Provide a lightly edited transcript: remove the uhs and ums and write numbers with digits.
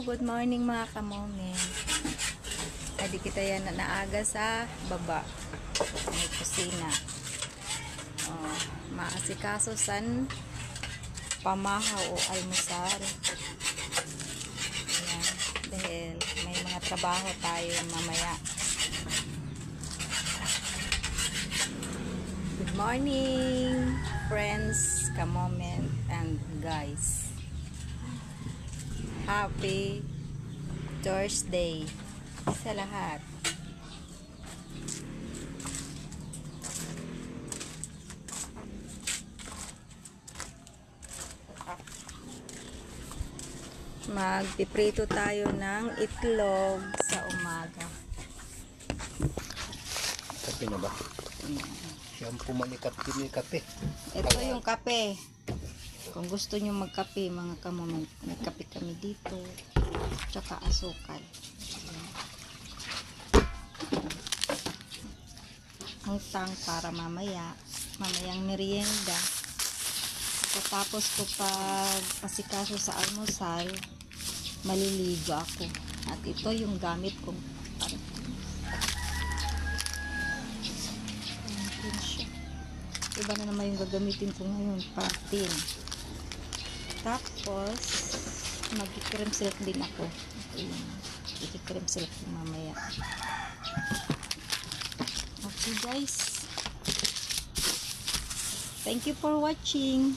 good morning mga kamomen. Adi kita yan na naaga sa baba. May kusina. Maasikaso san pamahaw o almusal. Ayan, dahil may mga trabaho tayo mamaya. Good morning, friends, kamomen, and guys. Happy Thursday sa lahat. Magpiprito tayo ng itlog sa umaga. Kape na ba? Shampoo manikap din yung kape. Ito yung kape. Kung gusto nyo magkape, mga kamomen, may kape kami dito. Tsaka asukal. Ang tang para mamayang merienda. Tapos ko pag pasikaso sa almusal, maliligo ako. At ito yung gamit kong iba na naman yung gagamitin ko ngayon, pantin. Tapos mag-cream silk din ako. I-cream silk mamaya. Okay guys, thank you for watching.